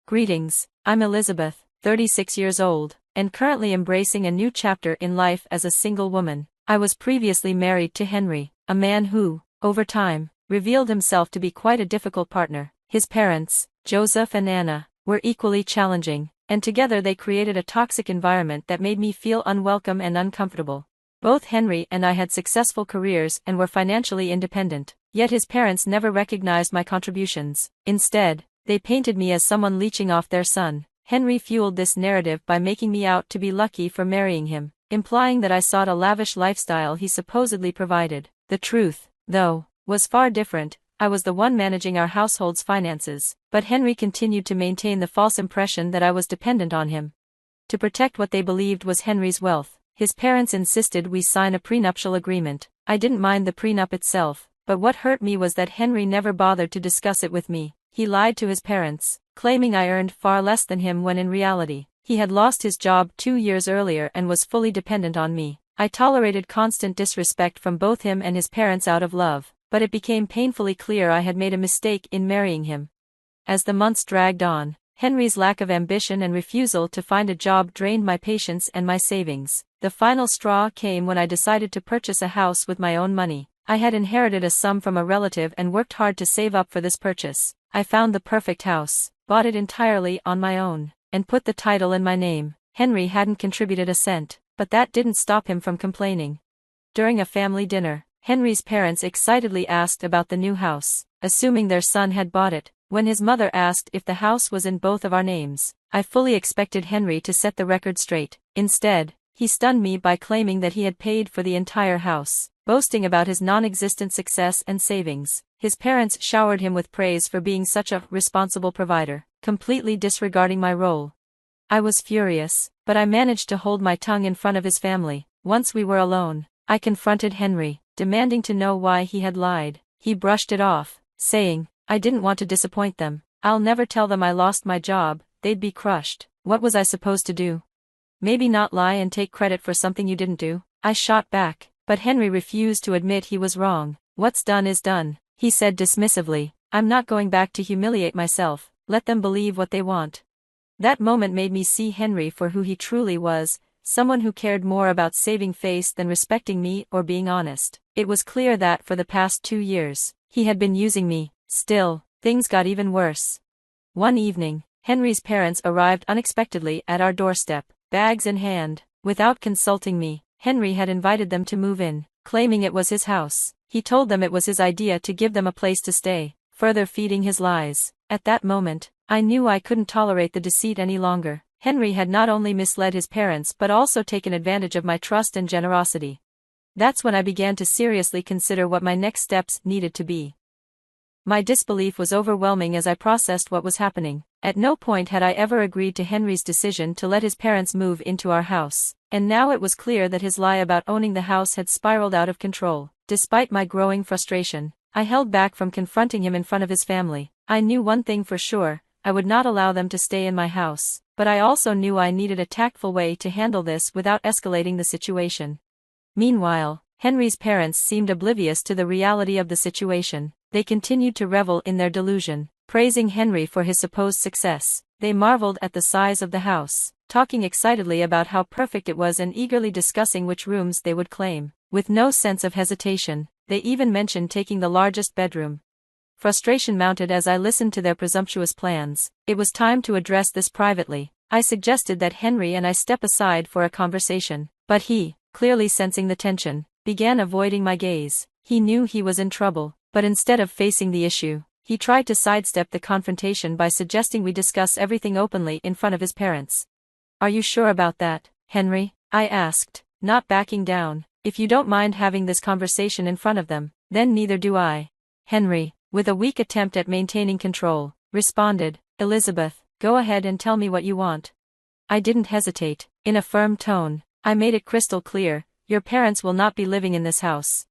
Greetings, I'm Elizabeth, 36 years old, and currently embracing a new chapter in life as a single woman. I was previously married to Henry, a man who, over time, revealed himself to be quite a difficult partner. His parents, Joseph and Anna, were equally challenging, and together they created a toxic environment that made me feel unwelcome and uncomfortable. Both Henry and I had successful careers and were financially independent, yet his parents never recognized my contributions. Instead, they painted me as someone leeching off their son. Henry fueled this narrative by making me out to be lucky for marrying him, implying that I sought a lavish lifestyle he supposedly provided. The truth, though, was far different. I was the one managing our household's finances, but Henry continued to maintain the false impression that I was dependent on him. To protect what they believed was Henry's wealth, his parents insisted we sign a prenuptial agreement. I didn't mind the prenup itself, but what hurt me was that Henry never bothered to discuss it with me. He lied to his parents, claiming I earned far less than him when in reality, he had lost his job 2 years earlier and was fully dependent on me. I tolerated constant disrespect from both him and his parents out of love, but it became painfully clear I had made a mistake in marrying him. As the months dragged on, Henry's lack of ambition and refusal to find a job drained my patience and my savings. The final straw came when I decided to purchase a house with my own money. I had inherited a sum from a relative and worked hard to save up for this purchase. I found the perfect house, bought it entirely on my own, and put the title in my name. Henry hadn't contributed a cent, but that didn't stop him from complaining. During a family dinner, Henry's parents excitedly asked about the new house, assuming their son had bought it. When his mother asked if the house was in both of our names, I fully expected Henry to set the record straight. Instead, he stunned me by claiming that he had paid for the entire house, boasting about his non-existent success and savings. His parents showered him with praise for being such a responsible provider, completely disregarding my role. I was furious, but I managed to hold my tongue in front of his family. Once we were alone, I confronted Henry, demanding to know why he had lied. He brushed it off, saying, "I didn't want to disappoint them. I'll never tell them I lost my job, they'd be crushed." What was I supposed to do? Maybe not lie and take credit for something you didn't do? I shot back, but Henry refused to admit he was wrong. "What's done is done," he said dismissively. "I'm not going back to humiliate myself, let them believe what they want." That moment made me see Henry for who he truly was, someone who cared more about saving face than respecting me or being honest. It was clear that for the past 2 years, he had been using me. Still, things got even worse. One evening, Henry's parents arrived unexpectedly at our doorstep, bags in hand. Without consulting me, Henry had invited them to move in, claiming it was his house. He told them it was his idea to give them a place to stay, further feeding his lies. At that moment, I knew I couldn't tolerate the deceit any longer. Henry had not only misled his parents but also taken advantage of my trust and generosity. That's when I began to seriously consider what my next steps needed to be. My disbelief was overwhelming as I processed what was happening. At no point had I ever agreed to Henry's decision to let his parents move into our house, and now it was clear that his lie about owning the house had spiraled out of control. Despite my growing frustration, I held back from confronting him in front of his family. I knew one thing for sure, I would not allow them to stay in my house, but I also knew I needed a tactful way to handle this without escalating the situation. Meanwhile, Henry's parents seemed oblivious to the reality of the situation. They continued to revel in their delusion, praising Henry for his supposed success. They marveled at the size of the house, talking excitedly about how perfect it was and eagerly discussing which rooms they would claim. With no sense of hesitation, they even mentioned taking the largest bedroom. Frustration mounted as I listened to their presumptuous plans. It was time to address this privately. I suggested that Henry and I step aside for a conversation, but he, clearly sensing the tension, began avoiding my gaze. He knew he was in trouble, but instead of facing the issue, he tried to sidestep the confrontation by suggesting we discuss everything openly in front of his parents. "Are you sure about that, Henry?" I asked, not backing down. "If you don't mind having this conversation in front of them, then neither do I." Henry, with a weak attempt at maintaining control, responded, "Elizabeth, go ahead and tell me what you want." I didn't hesitate. In a firm tone, I made it crystal clear, "Your parents will not be living in this house."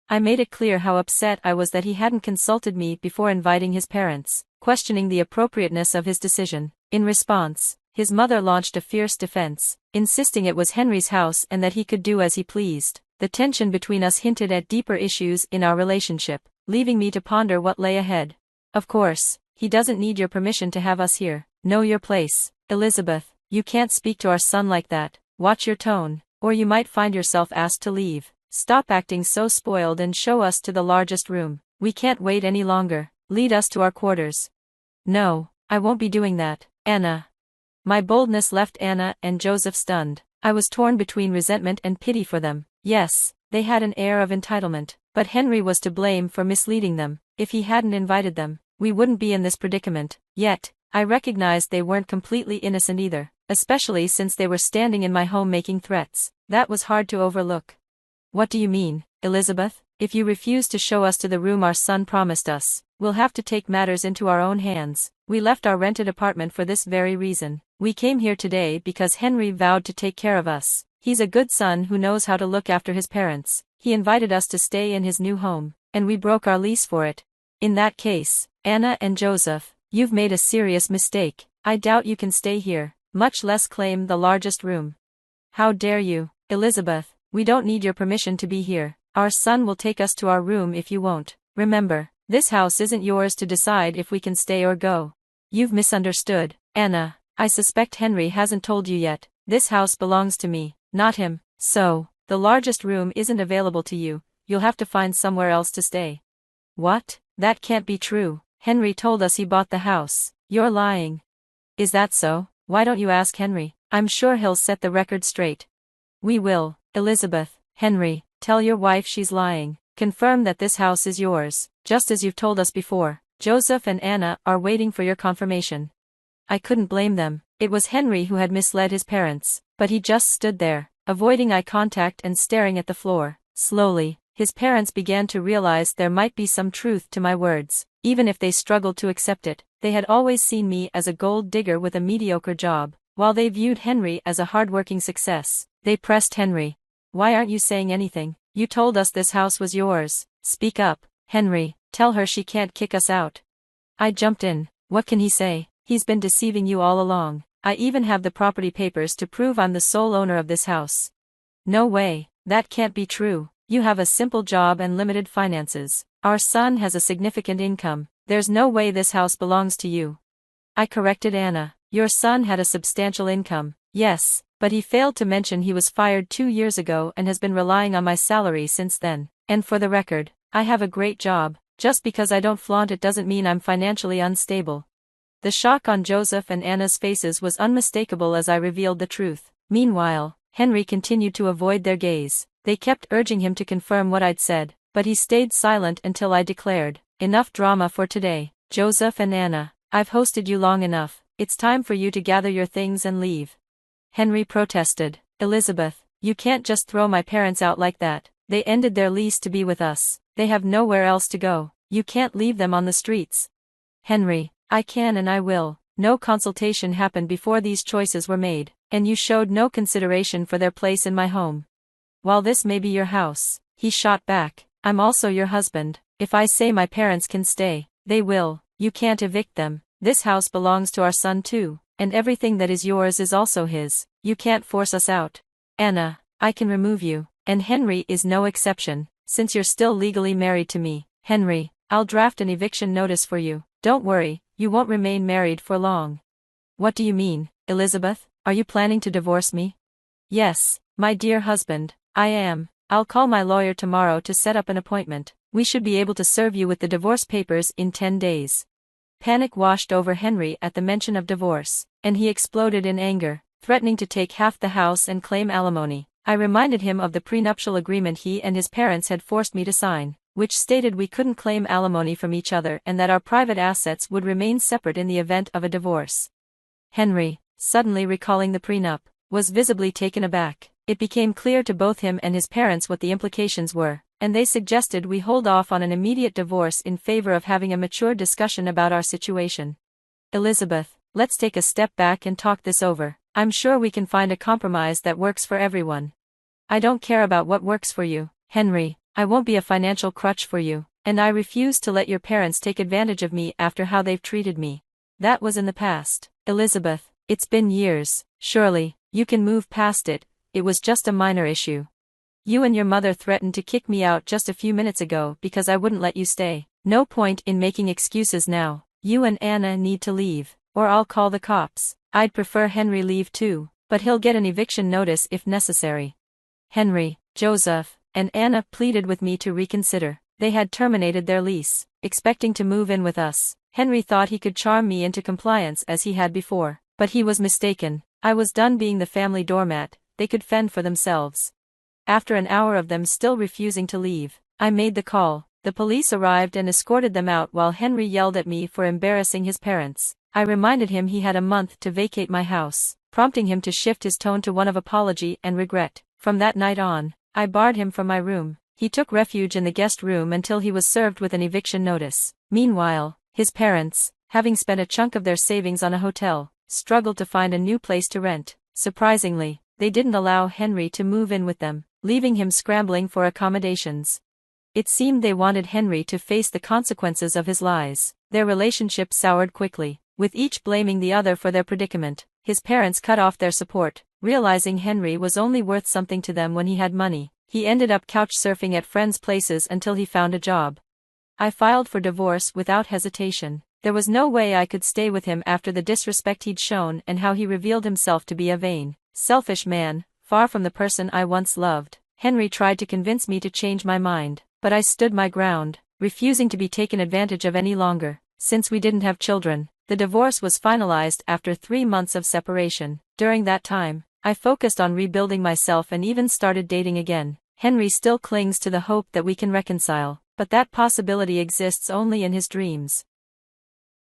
I made it clear how upset I was that he hadn't consulted me before inviting his parents, questioning the appropriateness of his decision. In response, his mother launched a fierce defense, insisting it was Henry's house and that he could do as he pleased. The tension between us hinted at deeper issues in our relationship, leaving me to ponder what lay ahead. Of course, He doesn't need your permission to have us here. Know your place, Elizabeth. You can't speak to our son like that. Watch your tone, or you might find yourself asked to leave. Stop acting so spoiled and show us to the largest room. We can't wait any longer. Lead us to our quarters. No, I won't be doing that, Anna. My boldness left Anna and Joseph stunned. I was torn between resentment and pity for them. Yes, they had an air of entitlement, but Henry was to blame for misleading them. If he hadn't invited them, we wouldn't be in this predicament. Yet, I recognized they weren't completely innocent either, especially since they were standing in my home making threats. That was hard to overlook. What do you mean, Elizabeth? If you refuse to show us to the room our son promised us, we'll have to take matters into our own hands. We left our rented apartment for this very reason. We came here today because Henry vowed to take care of us. He's a good son who knows how to look after his parents. He invited us to stay in his new home, and we broke our lease for it. In that case, Anna and Joseph, you've made a serious mistake. I doubt you can stay here, much less claim the largest room. How dare you, Elizabeth? We don't need your permission to be here. Our son will take us to our room if you won't. Remember, this house isn't yours to decide if we can stay or go. You've misunderstood, Anna. I suspect Henry hasn't told you yet. This house belongs to me, not him. So, the largest room isn't available to you. You'll have to find somewhere else to stay. What? That can't be true. Henry told us he bought the house. You're lying. Is that so? Why don't you ask Henry? I'm sure he'll set the record straight. We will, Elizabeth. Henry, tell your wife she's lying. Confirm that this house is yours, just as you've told us before. Joseph and Anna are waiting for your confirmation. I couldn't blame them. It was Henry who had misled his parents, but he just stood there, avoiding eye contact and staring at the floor. Slowly, his parents began to realize there might be some truth to my words, even if they struggled to accept it. They had always seen me as a gold digger with a mediocre job, while they viewed Henry as a hardworking success. They pressed Henry. Why aren't you saying anything? You told us this house was yours. Speak up, Henry. Tell her she can't kick us out. I jumped in. What can he say? He's been deceiving you all along. I even have the property papers to prove I'm the sole owner of this house. No way, that can't be true. You have a simple job and limited finances. Our son has a significant income. There's no way this house belongs to you. I corrected Anna. Your son had a substantial income, yes, but he failed to mention he was fired 2 years ago and has been relying on my salary since then. And for the record, I have a great job. Just because I don't flaunt it doesn't mean I'm financially unstable. The shock on Joseph and Anna's faces was unmistakable as I revealed the truth. Meanwhile, Henry continued to avoid their gaze. They kept urging him to confirm what I'd said, but he stayed silent until I declared, "Enough drama for today. Joseph and Anna, I've hosted you long enough. It's time for you to gather your things and leave." Henry protested. "Elizabeth, you can't just throw my parents out like that. They ended their lease to be with us. They have nowhere else to go. You can't leave them on the streets." "Henry, I can and I will. No consultation happened before these choices were made, and you showed no consideration for their place in my home. While this may be your house," he shot back, "I'm also your husband. If I say my parents can stay, they will. You can't evict them. This house belongs to our son too, and everything that is yours is also his. You can't force us out. Anna, I can remove you, and Henry is no exception, since you're still legally married to me. Henry, I'll draft an eviction notice for you. Don't worry, you won't remain married for long." "What do you mean, Elizabeth? Are you planning to divorce me?" "Yes, my dear husband, I am. I'll call my lawyer tomorrow to set up an appointment. We should be able to serve you with the divorce papers in 10 days. Panic washed over Henry at the mention of divorce, and he exploded in anger, threatening to take half the house and claim alimony. I reminded him of the prenuptial agreement he and his parents had forced me to sign, which stated we couldn't claim alimony from each other and that our private assets would remain separate in the event of a divorce. Henry, suddenly recalling the prenup, was visibly taken aback. It became clear to both him and his parents what the implications were, and they suggested we hold off on an immediate divorce in favor of having a mature discussion about our situation. "Elizabeth, let's take a step back and talk this over. I'm sure we can find a compromise that works for everyone." "I don't care about what works for you, Henry. I won't be a financial crutch for you, and I refuse to let your parents take advantage of me after how they've treated me. That was in the past, Elizabeth. It's been years. Surely, you can move past it. It was just a minor issue. You and your mother threatened to kick me out just a few minutes ago because I wouldn't let you stay. No point in making excuses now. You and Anna need to leave, or I'll call the cops. I'd prefer Henry leave too, but he'll get an eviction notice if necessary. Henry, Joseph, and Anna pleaded with me to reconsider. They had terminated their lease, expecting to move in with us. Henry thought he could charm me into compliance as he had before, but he was mistaken. I was done being the family doormat, they could fend for themselves. After an hour of them still refusing to leave, I made the call. The police arrived and escorted them out while Henry yelled at me for embarrassing his parents. I reminded him he had a month to vacate my house, prompting him to shift his tone to one of apology and regret. From that night on, I barred him from my room. He took refuge in the guest room until he was served with an eviction notice. Meanwhile, his parents, having spent a chunk of their savings on a hotel, struggled to find a new place to rent. Surprisingly, they didn't allow Henry to move in with them, leaving him scrambling for accommodations. It seemed they wanted Henry to face the consequences of his lies. Their relationship soured quickly, with each blaming the other for their predicament. His parents cut off their support, realizing Henry was only worth something to them when he had money. He ended up couch surfing at friends' places until he found a job. I filed for divorce without hesitation. There was no way I could stay with him after the disrespect he'd shown and how he revealed himself to be a vain, selfish man, far from the person I once loved. Henry tried to convince me to change my mind, but I stood my ground, refusing to be taken advantage of any longer. Since we didn't have children, the divorce was finalized after 3 months of separation. During that time, I focused on rebuilding myself and even started dating again. Henry still clings to the hope that we can reconcile, but that possibility exists only in his dreams.